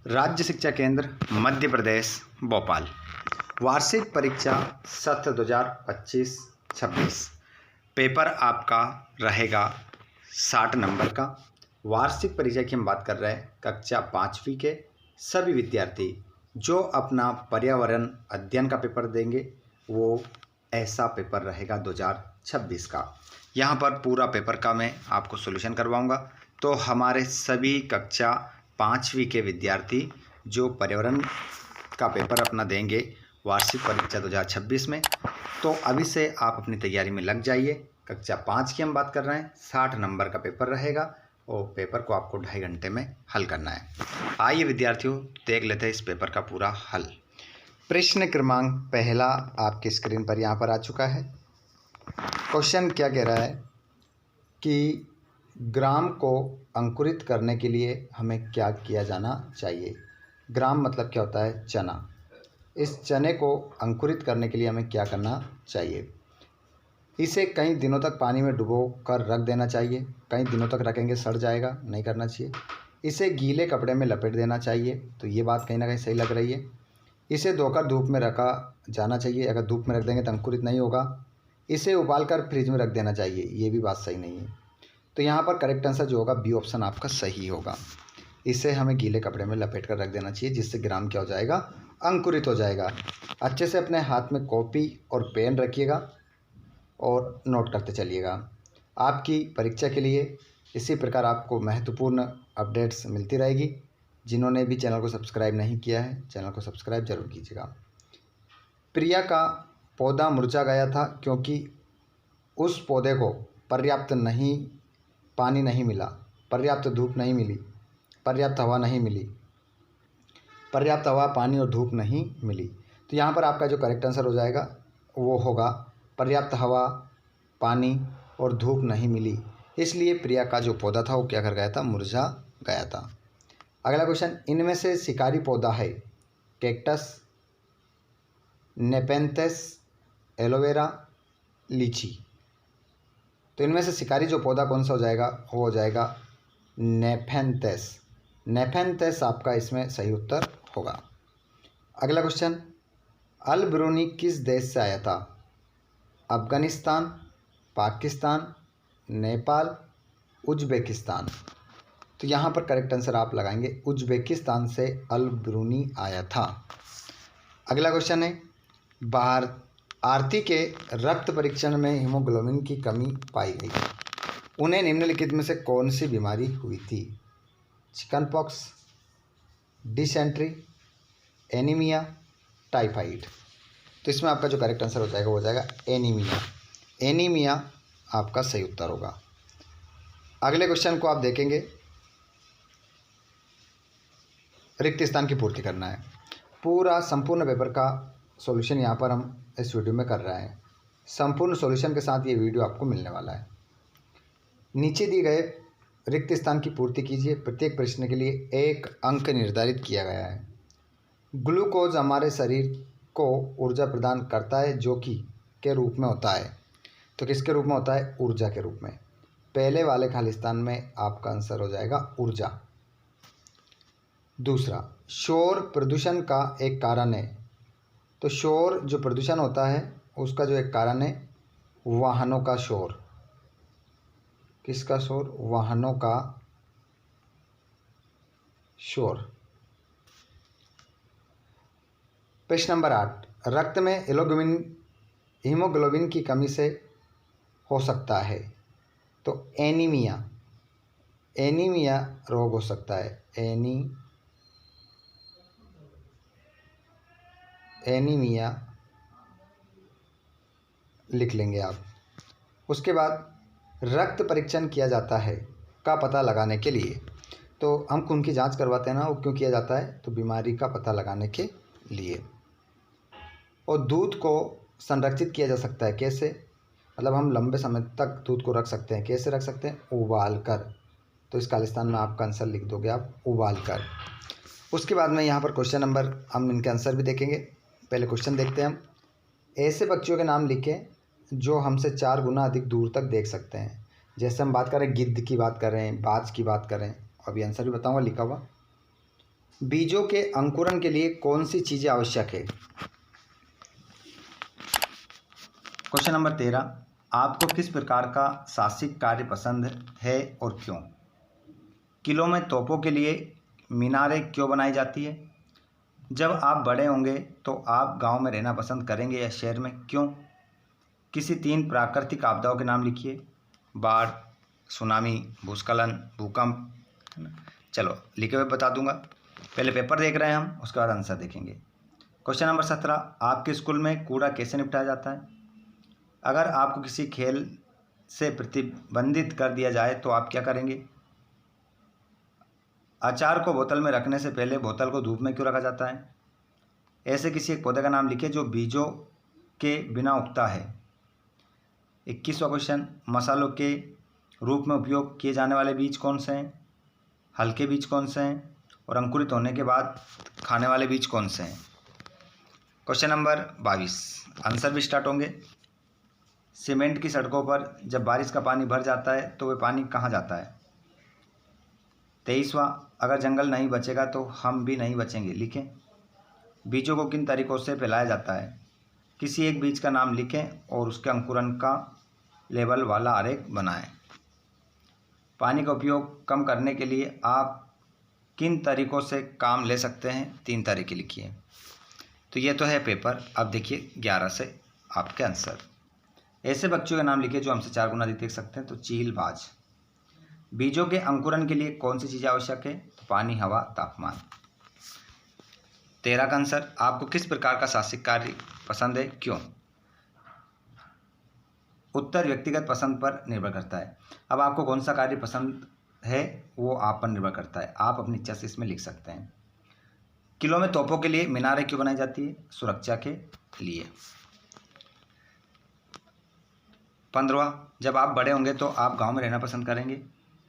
राज्य शिक्षा केंद्र मध्य प्रदेश भोपाल। वार्षिक परीक्षा सत्र 2025-26। पेपर आपका रहेगा 60 नंबर का। वार्षिक परीक्षा की हम बात कर रहे हैं कक्षा 5वीं के सभी विद्यार्थी जो अपना पर्यावरण अध्ययन का पेपर देंगे वो ऐसा पेपर रहेगा 2026 का। यहाँ पर पूरा पेपर का मैं आपको सॉल्यूशन करवाऊँगा। तो हमारे सभी कक्षा 5वीं के विद्यार्थी जो पर्यावरण का पेपर अपना देंगे वार्षिक परीक्षा 2026 में, तो अभी से आप अपनी तैयारी में लग जाइए। कक्षा 5 की हम बात कर रहे हैं, 60 नंबर का पेपर रहेगा और पेपर को आपको 2.5 घंटे में हल करना है। आइए विद्यार्थियों देख लेते हैं इस पेपर का पूरा हल। प्रश्न क्रमांक पहला आपकी स्क्रीन पर यहाँ पर आ चुका है। क्वेश्चन क्या कह रहा है कि ग्राम को अंकुरित करने के लिए हमें क्या किया जाना चाहिए। ग्राम मतलब क्या होता है? चना। इस चने को अंकुरित करने के लिए हमें क्या करना चाहिए? इसे कई दिनों तक पानी में डुबो कर रख देना चाहिए। कई दिनों तक रखेंगे सड़ जाएगा, नहीं करना चाहिए। इसे गीले कपड़े में लपेट देना चाहिए, तो ये बात कहीं ना कहीं सही लग रही है। इसे धोकर धूप में रखा जाना चाहिए, अगर धूप में रख देंगे तो अंकुरित नहीं होगा। इसे उबालकर फ्रिज में रख देना चाहिए, ये भी बात सही नहीं है। तो यहाँ पर करेक्ट आंसर जो होगा बी ऑप्शन आपका सही होगा। इसे हमें गीले कपड़े में लपेट कर रख देना चाहिए, जिससे ग्राम क्या हो जाएगा? अंकुरित हो जाएगा। अच्छे से अपने हाथ में कॉपी और पेन रखिएगा और नोट करते चलिएगा। आपकी परीक्षा के लिए इसी प्रकार आपको महत्वपूर्ण अपडेट्स मिलती रहेगी। जिन्होंने भी चैनल को सब्सक्राइब नहीं किया है, चैनल को सब्सक्राइब जरूर कीजिएगा। प्रिया का पौधा मुरझा गया था क्योंकि उस पौधे को पर्याप्त पानी नहीं मिला, पर्याप्त धूप नहीं मिली, पर्याप्त हवा नहीं मिली, पर्याप्त हवा, पानी और धूप नहीं मिली। तो यहाँ पर आपका जो करेक्ट आंसर हो जाएगा वो होगा पर्याप्त हवा, पानी और धूप नहीं मिली, इसलिए प्रिया का जो पौधा था वो क्या कर गया था? मुरझा गया था। अगला क्वेश्चन, इनमें से शिकारी पौधा है कैक्टस, नेपेंथस, एलोवेरा, लीची। तो इनमें से शिकारी जो पौधा कौन सा हो जाएगा? वो हो जाएगा नेफेंथस। नेफेंथस आपका इसमें सही उत्तर होगा। अगला क्वेश्चन, अल ब्रूनी किस देश से आया था? अफगानिस्तान, पाकिस्तान, नेपाल, उज्बेकिस्तान। तो यहाँ पर करेक्ट आंसर आप लगाएंगे उज्बेकिस्तान से अल ब्रूनी आया था। अगला क्वेश्चन है, आरती के रक्त परीक्षण में हीमोग्लोबिन की कमी पाई गई। उन्हें निम्नलिखित में से कौन सी बीमारी हुई थी? Chicken pox, dysentery, anaemia, typhoid. तो इसमें आपका जो करेक्ट आंसर हो जाएगा वो हो जाएगा एनीमिया। एनीमिया आपका सही उत्तर होगा। अगले क्वेश्चन को आप देखेंगे, रिक्त स्थान की पूर्ति करना है। पूरा संपूर्ण पेपर का सॉल्यूशन यहाँ पर हम इस वीडियो में कर रहे हैं। संपूर्ण सॉल्यूशन के साथ ये वीडियो आपको मिलने वाला है। नीचे दिए गए रिक्त स्थान की पूर्ति कीजिए। प्रत्येक प्रश्न के लिए 1 अंक निर्धारित किया गया है। ग्लूकोज हमारे शरीर को ऊर्जा प्रदान करता है जो कि के रूप में होता है। तो किसके रूप में होता है? ऊर्जा के रूप में। पहले वाले खाली स्थान में आपका आंसर हो जाएगा ऊर्जा। दूसरा, शोर प्रदूषण का एक कारण है। तो शोर जो प्रदूषण होता है उसका जो एक कारण है वाहनों का शोर। किसका शोर? वाहनों का शोर। प्रश्न नंबर 8, रक्त में हीमोग्लोबिन की कमी से हो सकता है। तो एनीमिया रोग हो सकता है। एनीमिया लिख लेंगे आप। उसके बाद रक्त परीक्षण किया जाता है का पता लगाने के लिए। तो हम खून की जांच करवाते हैं ना, वो क्यों किया जाता है? तो बीमारी का पता लगाने के लिए। और दूध को संरक्षित किया जा सकता है कैसे? मतलब हम लंबे समय तक दूध को रख सकते हैं। कैसे रख सकते हैं? उबाल कर। तो इस खालिस्तान में आपका आंसर लिख दोगे आप उबाल कर। उसके बाद में यहाँ पर क्वेश्चन नंबर, हम इनके आंसर भी देखेंगे। पहले क्वेश्चन देखते हैं हम। ऐसे पक्षियों के नाम लिखें जो हमसे 4 गुना अधिक दूर तक देख सकते हैं। जैसे हम बात करें गिद्ध की बात कर रहे हैं, बाज की बात करें, अभी आंसर भी बताऊंगा लिखा हुआ। बीजों के अंकुरण के लिए कौन सी चीज़ें आवश्यक है? क्वेश्चन नंबर 13, आपको किस प्रकार का शासिक कार्य पसंद है और क्यों? किलों में तोपों के लिए मीनारें क्यों बनाई जाती है? जब आप बड़े होंगे तो आप गांव में रहना पसंद करेंगे या शहर में, क्यों? किसी 3 प्राकृतिक आपदाओं के नाम लिखिए। बाढ़, सुनामी, भूस्खलन, भूकंप, है ना। चलो लिखे हुए बता दूंगा। पहले पेपर देख रहे हैं हम, उसके बाद आंसर देखेंगे। क्वेश्चन नंबर 17, आपके स्कूल में कूड़ा कैसे निपटाया जाता है? अगर आपको किसी खेल से प्रतिबंधित कर दिया जाए तो आप क्या करेंगे? अचार को बोतल में रखने से पहले बोतल को धूप में क्यों रखा जाता है? ऐसे किसी एक पौधे का नाम लिखिए जो बीजों के बिना उगता है। 21वां क्वेश्चन, मसालों के रूप में उपयोग किए जाने वाले बीज कौन से हैं? हल्के बीज कौन से हैं? और अंकुरित होने के बाद खाने वाले बीज कौन से हैं? क्वेश्चन नंबर 22, आंसर भी स्टार्ट होंगे। सीमेंट की सड़कों पर जब बारिश का पानी भर जाता है तो वह पानी कहाँ जाता है? 23वां, अगर जंगल नहीं बचेगा तो हम भी नहीं बचेंगे, लिखें। बीजों को किन तरीकों से फैलाया जाता है? किसी एक बीज का नाम लिखें और उसके अंकुरण का लेबल वाला आरेख बनाएं। पानी का उपयोग कम करने के लिए आप किन तरीकों से काम ले सकते हैं? 3 तरीके लिखिए। तो ये तो है पेपर। अब देखिए 11 से आपके आंसर। ऐसे पक्षियों के नाम लिखिए जो हमसे 4 गुना अधिक देख सकते हैं। तो चील, बाज। बीजों के अंकुरण के लिए कौन सी चीज़ें आवश्यक है? तो पानी, हवा, तापमान। 13 का आंसर, आपको किस प्रकार का शासिक कार्य पसंद है, क्यों? उत्तर व्यक्तिगत पसंद पर निर्भर करता है। अब आपको कौन सा कार्य पसंद है वो आप पर निर्भर करता है, आप अपनी इच्छा से इसमें लिख सकते हैं। किलों में तोपों के लिए मीनारें क्यों बनाई जाती है? सुरक्षा के लिए। 15वां, जब आप बड़े होंगे तो आप गांव में रहना पसंद करेंगे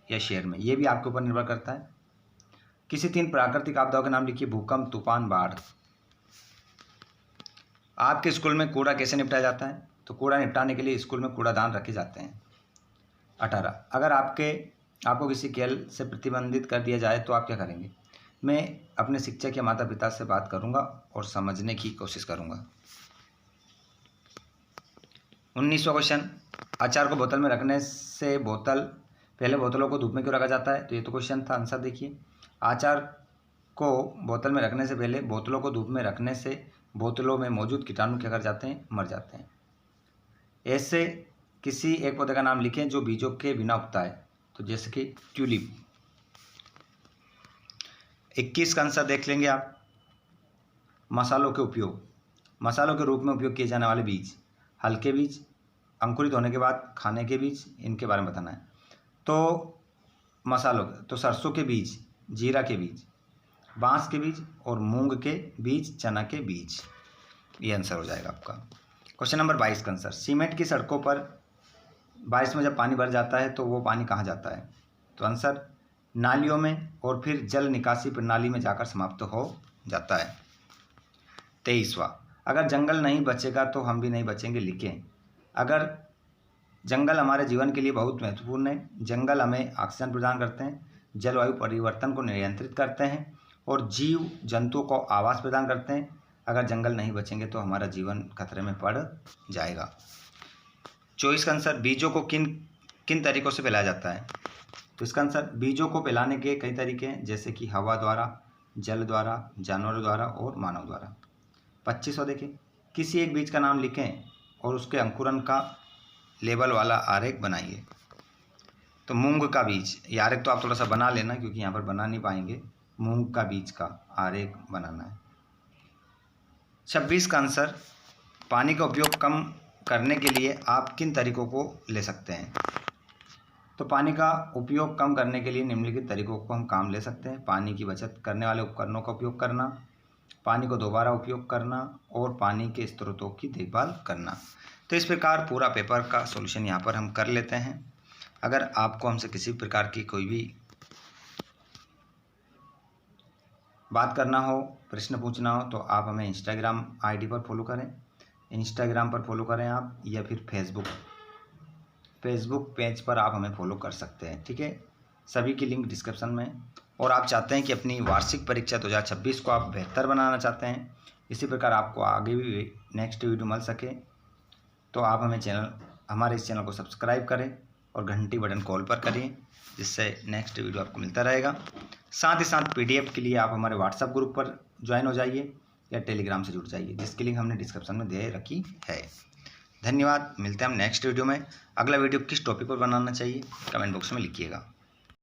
या शहर में? ये भी आपके ऊपर निर्भर करता है। किसी 3 प्राकृतिक आपदाओं के नाम लिखिए। भूकंप, तूफान, बाढ़। आपके स्कूल में कूड़ा कैसे निपटाया जाता है? तो कूड़ा निपटाने के लिए स्कूल में कूड़ादान रखे जाते हैं। 18, अगर आपको किसी खेल से प्रतिबंधित कर दिया जाए तो आप क्या करेंगे? मैं अपने शिक्षक या माता पिता से बात करूंगा और समझने की कोशिश करूंगा। 19वां क्वेश्चन, अचार को बोतल में रखने से पहले बोतलों को धूप में क्यों रखा जाता है? तो ये तो क्वेश्चन था, आंसर देखिए। अचार को बोतल में रखने से पहले बोतलों को धूप में रखने से बोतलों में मौजूद कीटाणु क्या कर जाते हैं? मर जाते हैं। ऐसे किसी एक पौधे का नाम लिखें जो बीजों के बिना उगता है। तो जैसे कि ट्यूलिप। 21 का आंसर देख लेंगे आप। मसालों के उपयोग, मसालों के रूप में उपयोग किए जाने वाले बीज, हल्के बीज, अंकुरित होने के बाद खाने के बीज, इनके बारे में बताना है। तो मसालों तो सरसों के बीज, जीरा के बीज, बांस के बीज और मूंग के बीज, चना के बीज। ये आंसर हो जाएगा आपका। क्वेश्चन नंबर 22 का आंसर, सीमेंट की सड़कों पर बारिश में जब पानी भर जाता है तो वो पानी कहाँ जाता है? तो आंसर नालियों में और फिर जल निकासी प्रणाली में जाकर समाप्त हो जाता है। 23वां, अगर जंगल नहीं बचेगा तो हम भी नहीं बचेंगे, लिखें। अगर जंगल हमारे जीवन के लिए बहुत महत्वपूर्ण है। जंगल हमें ऑक्सीजन प्रदान करते हैं, जलवायु परिवर्तन को नियंत्रित करते हैं और जीव जंतुओं को आवास प्रदान करते हैं। अगर जंगल नहीं बचेंगे तो हमारा जीवन खतरे में पड़ जाएगा। 24 का आंसर, बीजों को किन किन तरीकों से फैलाया जाता है? तो इसका आंसर, बीजों को फैलाने के कई तरीके हैं, जैसे कि हवा द्वारा, जल द्वारा, जानवरों द्वारा और मानव द्वारा। 25वां देखिए, किसी एक बीज का नाम लिखें और उसके अंकुरण का लेबल वाला आरेख बनाइए। तो मूंग का बीज, ये आरेख तो आप थोड़ा सा बना लेना क्योंकि यहाँ पर बना नहीं पाएंगे। मूंग का बीज का आरेख बनाना है। 26 का आंसर, पानी का उपयोग कम करने के लिए आप किन तरीकों को ले सकते हैं? तो पानी का उपयोग कम करने के लिए निम्नलिखित तरीकों को हम काम ले सकते हैं। पानी की बचत करने वाले उपकरणों का उपयोग करना, पानी को दोबारा उपयोग करना और पानी के स्रोतों की देखभाल करना। तो इस प्रकार पूरा पेपर का सॉल्यूशन यहाँ पर हम कर लेते हैं। अगर आपको हमसे किसी प्रकार की कोई भी बात करना हो, प्रश्न पूछना हो तो आप हमें इंस्टाग्राम आईडी पर फॉलो करें, इंस्टाग्राम पर फॉलो करें आप, या फिर फेसबुक पेज पर आप हमें फॉलो कर सकते हैं। ठीक है, सभी की लिंक डिस्क्रिप्शन में और आप चाहते हैं कि अपनी वार्षिक परीक्षा 2026 को आप बेहतर बनाना चाहते हैं, इसी प्रकार आपको आगे भी नेक्स्ट वीडियो मिल सके, तो आप हमारे इस चैनल को सब्सक्राइब करें और घंटी बटन कॉल पर करें, जिससे नेक्स्ट वीडियो आपको मिलता रहेगा। साथ ही साथ PDF के लिए आप हमारे व्हाट्सएप ग्रुप पर ज्वाइन हो जाइए या टेलीग्राम से जुड़ जाइए, जिसकी लिंक हमने डिस्क्रिप्शन में दे रखी है। धन्यवाद। मिलते हैं हम नेक्स्ट वीडियो में। अगला वीडियो किस टॉपिक पर बनाना चाहिए कमेंट बॉक्स में लिखिएगा।